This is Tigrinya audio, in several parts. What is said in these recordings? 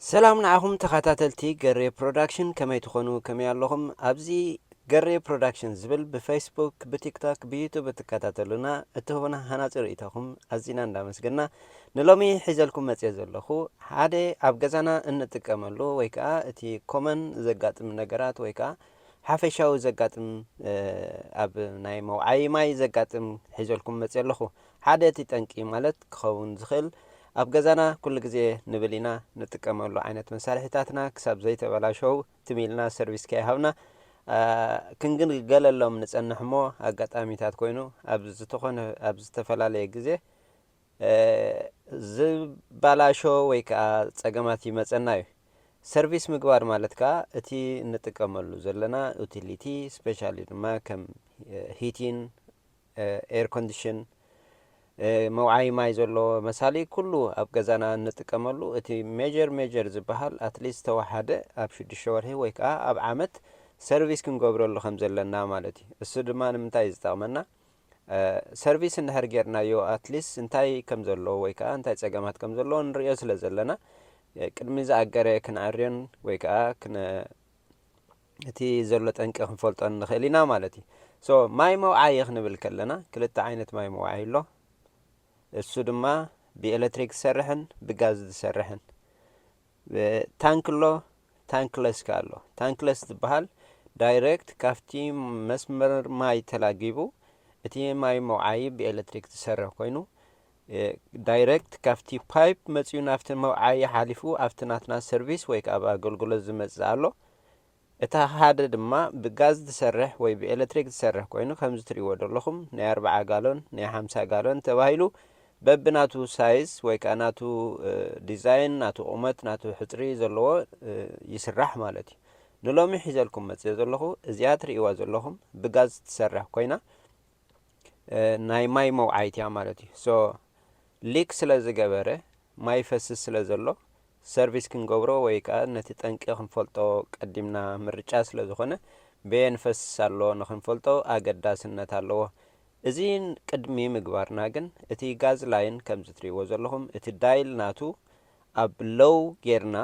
سلام نعم تخاتلتي قري برودكشن كما يتخونوا كما ياللهم أبزي قري برودكشن زبل بفيسبوك بتيك توك بيوتيوب بتكاتلونا اتهونا هناصر إيتاهم أزينا ندامس قلنا نلومي حيزلكم متيز اللخو حادي أبغزانا إن تكملو ويكا اتي كومن زقات من نقرات ويكا حافشاو زقاتم أب ناي موعي ماي زقاتم حيزلكم متيز اللخو حادي تتنكي مالت كخون زخل أب جزانا كل جزء نبلينا نتكمل له عينة مسارحتاتنا كسب زي تبلاشوا تميلنا سيرفيس كهونا كنجن قال لهم نتسنحمو أقط أميتات كوينو أبز تخون أبز تفلالي جزء زبلاشوا ويك تجمعتي مسناي سيرفيس مقبار مالتكا اتي نتكمل له زلنا utility specially ما كم heating air condition موعي ماي زلو مسالي كله أب جزانا نتكملو اتي ميجر زبحال أتليست توحدة أب شد الشوار هي ويكا أب عمت سيرفيس كن قبرو اللو خمزة لنا مالتي السودمان متايز تغمنا سيرفيس النهر جيرنا يو أتليست انتاي كم زلو ويكا انتاي تساقامات كم زلو نريس لزلنا كنميزة أقاري كنعرين ويكا كن اتي زلت انك خنفولتان نخيلينا مالتي ماي موعي يخنبل كلنا كلتا عينة ماي موعي له السودما بإلكتريك سرحن بغاز سرحن تانكلو تانكلس كالو تانكلس تبهال دايركت كافتي مسمر ماي تلاقيبو اتي ماي موعي بإلكتريك تسرح كوينو دايركت كافتي بايب متيو نافتن موعي حالفو افتناتنا سيرفيس ويك ابا قلقل زمزالو اتا هذا دما بغاز تسرح وي بإلكتريك تسرح كوينو خمس تريود لكم ني 4 غالون ني 5 غالون تبايلو ببناتو سايز ويكاناتو ديزاين ناتو قمت ناتو حطري زلو يسرح مالتي نلومي حيزلكم متي زلخو ازيات ريوا زلخم بغاز تسرح كوينا ناي ماي موعيتيا مالتي ليك سلا زغبره ماي فسس سلا زلو سيرفيس كنغبرو ويكا نتي طنقي خنفلطو قديمنا مرጫ سلا زخونه بين فسالو نخنفلطو اگداسنت አለዎ እዚን ቅድሚ ምግባርና ግን እቲ ጋዝ ላይን ከም ዝትሪዎ ዘለኹም እቲ ዳይል ናቱ ኣብ ሎው ጌርና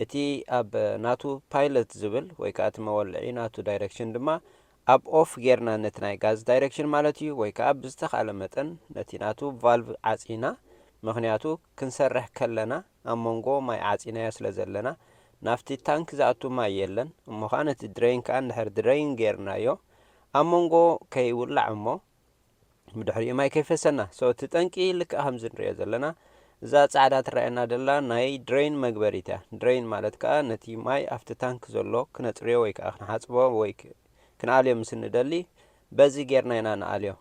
እቲ ኣብ ናቱ ፓይለት ዝብል ወይ ከዓ እቲ መወልዒ ናቱ ዳይሬክሽን ድማ ኣብ ኦፍ ጌርና ነቲ ናይ ጋዝ ዳይሬክሽን ማለት እዩ ወይ ከዓ ብዝተኻለ መጠን ነቲ ናቱ ቫልቭ ዓፂና ምክንያቱ ክንሰርሕ ከለና ኣብ መንጎ ማይ ዓፂናያ ስለ ዘለና ናፍቲ ታንክ ዝኣቱ ማይ የለን እሞ ከዓ ነቲ ድሬን ከዓ እንድሕር ድሬን ጌርናዮ ኣብ መንጎ ከይውላዕ እሞ ምድሕሪኡ ማይ ከይፈሰና ትጠንቂ ልክእ ከምዚ ንሪኦ ዘለና እዛ ጻዕዳ ትረአየና ደላ ናይ ድሬን መግበሪት እያ ድሬን ማለት ከዓ ነቲ ማይ ኣብቲ ታንክ ዘሎ ክነፅርዮ ወይ ከዓ ክንሓፅቦ ወይ ክንኣልዮ ምስ ንደሊ በዚ ጌርና ኢና ንኣልዮ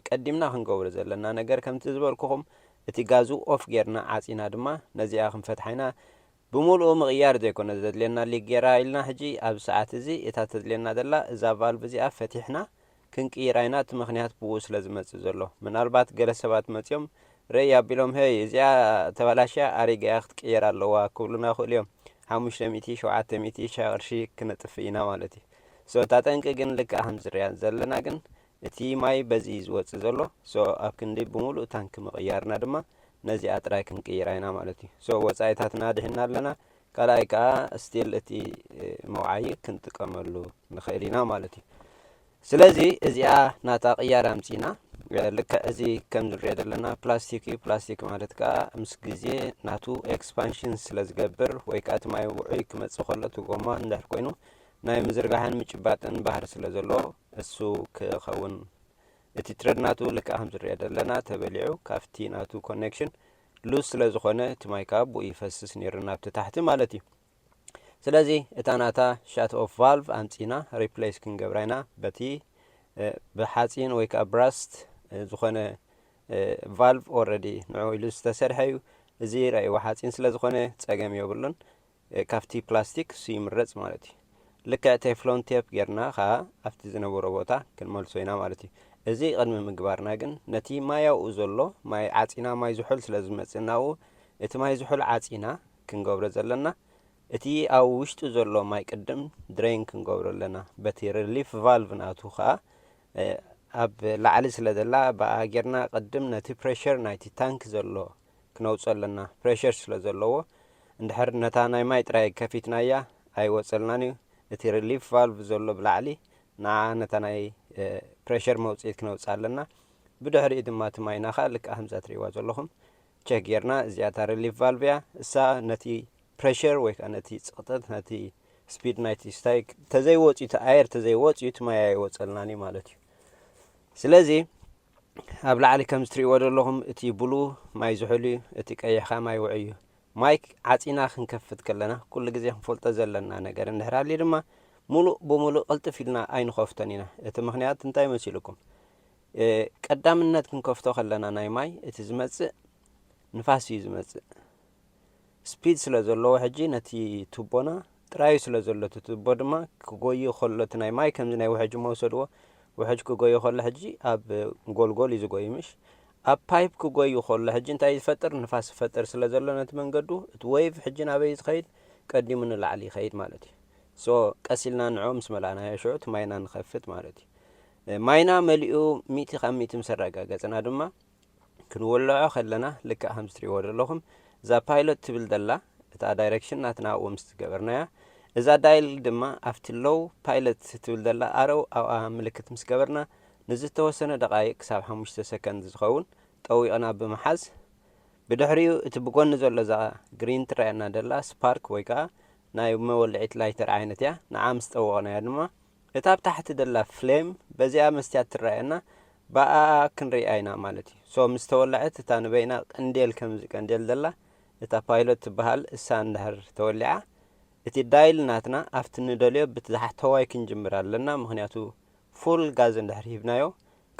ቀዲምና ክንገብሮ ዘለና ነገር ከምቲ ዝበልኩኹም እቲ ጋዙ ኦፍ ጌርና ዓፂና ድማ ነዚኣ ክንፈትሓይና بمولو مغيار زيكونا زدلنا اللي جرايلنا حجي أب ساعات زي إتاتدلنا دلا إذا فالف زي فتحنا كنك إيراينات مخنيات بوس لازم تزلو من أربعة جلسات متيوم ريا بلوم هي زي تبلاشا أريجا أخت كيرا لوا كلنا خو اليوم حمش لميتي شو عتميتي شغل شيء كنت فينا مالتي تاتنك جن لك أهم زريان زلنا جن تي ماي بزيز وتزلو أكندي بمولو تانك مغيارنا دما نزي أتراي كنكيراينا مالتي وصايتاتنا دحنا لنا كلايكا ستيل اتي موعي كنت كملو نخيلينا مالتي سلازي ازيا ناتا قيارا مصينا لك ازي كم نريد لنا بلاستيك مالتكا مسغزي ناتو اكسبانشن سلازغبر ويكات ماي وعيك مصخلتو قوما اندحر كوينو ناي مزرغاحن مچباتن بحر سلازلو اسو كخون እቲ ትረድናቱ ልክ ኣህም ዝርአደ ለና ተበሊዑ ካፍቲ ናቱ ኮኔክሽን ሉዝ ስለ ዝኾነ እቲ ማይ ካብ ብኡ ይፈስስ ነይሩ ናብቲ ታሕቲ ማለት እዩ ስለዚ እታ ናታ ሻት ኦፍ ቫልቭ ኣንፂና ሪፕሌስ ክንገብራይና በቲ ብሓፂን ወይ ከዓ ብራስት ዝኾነ ቫልቭ ኦልሬዲ ንዑ ኢሉ ዝተሰርሐ እዩ እዚ ራእይዎ ሓፂን ስለ ዝኾነ ፀገም የብሉን ካፍቲ ፕላስቲክ እሱ ይምረፅ ማለት እዩ ልክዕ ቴፍሎን ቴፕ ጌርና ከዓ ኣብቲ ዝነበሮ ቦታ ክንመልሶ ኢና ማለት እዩ እዚ ቅድሚ ምግባርና ግን ነቲ ማያው ዘሎ ማይ ዓፂና ማይ ዝሑል ስለ ዝመፅናው እቲ ማይ ዝሑል ዓፂና ክንገብሮ ዘለና እቲ ኣብ ውሽጡ ዘሎ ማይ ቅድም ድሬን ክንገብሮ ኣለና በቲ ሪሊፍ ቫልቭ ናቱ ከዓ ኣብ ላዕሊ ስለ ዘላ ብኣጌርና ቅድም ነቲ ፕሬሸር ናይቲ ታንክ ዘሎ ክነውፅኦ ኣለና ፕሬሸር ስለ ዘለዎ እንድሕር ነታ ናይ ማይ ጥራይ ከፊትናያ ኣይወፀልናን እቲ ሪሊፍ ቫልቭ ዘሎ ብላዕሊ ንዓ ነታ ናይ ፕሬሸር መውፅኢት ክነውፅእ ኣለና ብድሕሪኡ ድማ እቲ ማይና ኸ ልክዕ ከምዛ ትሪእዋ ዘለኹም ቸክ ጌርና እዚኣ እታ ሪሊፍ ቫልቭ እያ እሳ ነቲ ፕሬሸር ወይ ከዓ ነቲ ፅቕጠት ነቲ ስፒድ ናይቲ ስታይ ተዘይወፅኡ እቲ ኣየር ተዘይወፅኡ እቲ ማይ ኣይወፀልናን ማለት እዩ ስለዚ ኣብ ላዕሊ ከም ትሪእዎ ዘለኹም እቲ ብሉ ማይ ዝሕሉ እዩ እቲ ቀይሕኻ ማይ ውዑይ እዩ ማይ ዓፂና ክንከፍት ከለና ኩሉ ግዜ ክንፈልጦ ዘለና ነገር እንድሕር ሃልዩ ድማ ሙሉእ ብሙሉእ ቅልጥፍ ኢልና ኣይንኸፍቶን ኢና እቲ ምክንያት እንታይ መሲልኩም ቀዳምነት ክንከፍቶ ከለና ናይ ማይ እቲ ዝመፅእ ንፋስ እዩ ዝመፅእ ስፒድ ስለ ዘለዎ ሕጂ ነቲ ቱቦና ጥራዩ ስለ ዘሎ እቲ ቱቦ ድማ ክጎዩ ከሎ እቲ ናይ ማይ ከምዚ ናይ ውሕጅ መውሰድዎ ውሕጅ ክጎዩ ከሎ ሕጂ ኣብ ጎልጎል እዩ ዝጎዩ ምሽ ኣብ ፓይፕ ክጎዩ ከሎ ሕጂ እንታይ ይፈጥር ንፋስ ይፈጥር ስለ ዘሎ ነቲ መንገዱ እቲ ወይቭ ሕጂ ናበይ ዝኸይድ ቀዲሙ ንላዕሊ ይኸይድ ማለት እዩ ሶ ቀሲልና ንዑ ምስ መላእናዮ ሽዑ እቲ ማይና ንኸፍት ማለት እዩ ማይና መሊኡ 100 ካብ 100 ምስ ኣረጋገፅና ድማ ክንወልዖ ከለና ልክዕ ከም ትሪእዎ ዘለኹም እዛ ፓይሎት ትብል ዘላ እታ ዳይሬክሽን ናትና ኣብኡ ምስ ገበርናያ እዛ ዳይል ድማ ኣብቲ ሎው ፓይሎት ትብል ዘላ ኣረው ኣብኣ ምልክት ምስ ገበርና ንዝተወሰነ ደቃይቅ ክሳብ 5 ሰከንድ ዝኸውን ጠዊቕና ብምሓዝ ብድሕሪኡ እቲ ብጎኒ ዘሎ እዛ ግሪን ትረአየና ዘላ ስፓርክ ወይ ከዓ ናይ መወልዒት ላይተር ዓይነት እያ ንዓ ምስ ጠወቕናያ ድማ እታ ኣብ ታሕቲ ዘላ ፍሌም በዚኣ መስትያት ትረአየና ብኣ ክንሪኣ ኢና ማለት እዩ ሶ ምስ ተወልዐት እታ ንበይና ቀንዴል ከምዚ ቀንዴል ዘላ እታ ፓይሎት ትበሃል እሳ እንድሕር ተወሊዓ እቲ ዳይል ናትና ኣብቲ ንደልዮ በቲ ታሕተዋይ ክንጅምር ኣለና ምክንያቱ ፉል ጋዝ እንድሕር ሂብናዮ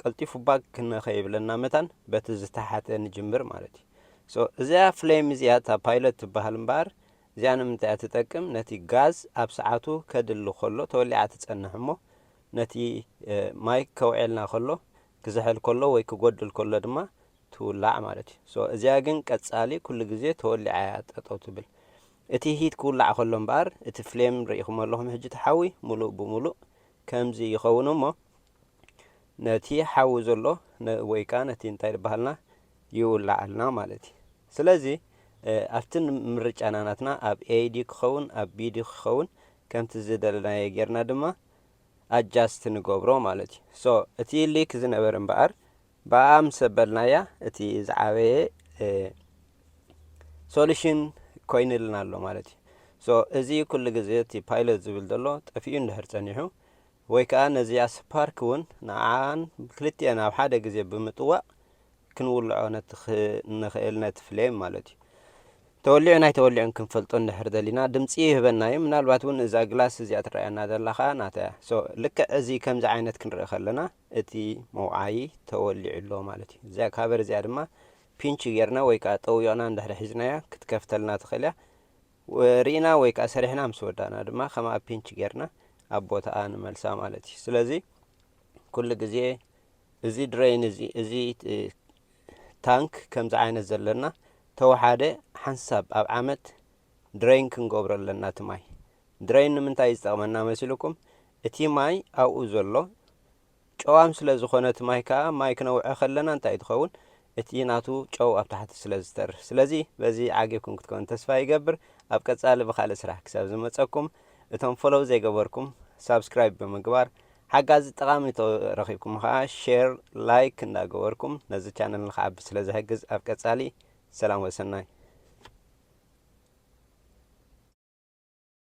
ቀልጢፉ ባክ ክንኸይብለና መታን በቲ ዝተሓተ ንጅምር ማለት እዩ ሶ እዚኣ ፍሌም እዚኣ እታ ፓይሎት ትበሃል እምበር እዚኣ ንምንታይ ትጠቅም ነቲ ጋዝ ኣብ ሰዓቱ ከድሊ ከሎ ተወሊዓ ትፀንሕ እሞ ነቲ ማይ ከውዕልና ከሎ ክዝሕል ከሎ ወይ ክጎድል ከሎ ድማ ትውላዕ ማለት እዩ ሶ እዚኣ ግን ቀጻሊ ኩሉ ግዜ ተወሊዓ ጠጠው ትብል እቲ ሂት ክውላዕ ከሎ እምበር እቲ ፍሌም ርኢኹም ኣለኹም ሕጂ ተሓዊ ሙሉእ ብሙሉእ ከምዚ ይኸውን እሞ ነቲ ሓዊ ዘሎ ወይ ከዓ ነቲ እንታይ ዝበሃልና ይውላዓልና ማለት እዩ ስለዚ ኣብቲ ምርጫና ናትና ኣብ ኤዲ ክኸውን ኣብ ቢዲ ክኸውን ከምቲ ዝደለናዮ ጌርና ድማ ኣጃስት ንገብሮ ማለት እዩ ሶ እቲ ሊክ ዝነበረ እምበኣር ብኣ ምስ ኣበልናያ እቲ ዝዓበየ ሶሉሽን ኮይኑልና ኣሎ ማለት እዩ ሶ እዚ ኩሉ ግዜ እቲ ፓይሎት ዝብል ዘሎ ጠፊኡ እንድሕር ፀኒሑ ወይ ከዓ ነዚኣ ስፓርክ እውን ንዓን ክልቲአን ኣብ ሓደ ግዜ ብምጥዋቕ ክንውልዖ ንኽእል ነቲ ፍሌም ማለት እዩ ተወሊዑ ናይ ተወሊዑን ክንፈልጦ እንድሕር ደሊና ድምፂ ይህበና እዩ ምናልባት እውን እዛ ግላስ እዚኣ ትረአየና ዘላ ከዓ ናተያ ሶ ልክዕ እዚ ከምዚ ዓይነት ክንርኢ ከለና እቲ መውዓይ ተወሊዑ ኣሎ ማለት እዩ እዚኣ ካበር እዚኣ ድማ ፒንች ጌርና ወይ ከዓ ጠዊቕና እንድሕር ሒዝናያ ክትከፍተልና ትኽእል እያ ርኢና ወይ ከዓ ሰሪሕና ምስ ወዳእና ድማ ከምኣ ፒንች ጌርና ኣብ ቦታኣ ንመልሳ ማለት እዩ ስለዚ ኩሉ ግዜ እዚ ድሬን እዚ ታንክ ከምዚ ዓይነት ዘለና ተወሓደ ሓንሳብ ኣብ ዓመት ድሬን ክንገብሮ ኣለና እቲ ማይ ድሬን ንምንታይ ዝጠቕመና መሲልኩም እቲ ማይ ኣብኡ ዘሎ ጨዋም ስለ ዝኾነ እቲ ማይ ከዓ ማይ ክነውዕዮ ከለና እንታይ ትኸውን እቲ ናቱ ጨው ኣብ ታሕቲ ስለ ዝተርፍ ስለዚ በዚ ዓጊብኩም ክትከውን ተስፋ ይገብር ኣብ ቀጻሊ ብካልእ ስራሕ ክሳብ ዝመፀኩም እቶም ፎሎው ዘይገበርኩም ሳብስክራይብ ብምግባር ሓጋዚ ጠቃሚ ረኺብኩም ከዓ ሼር ላይክ እንዳገበርኩም ነዚ ቻነል ንክዓቢ ስለ ዝሕግዝ ኣብ ቀጻሊ ሰላም ወሰናይ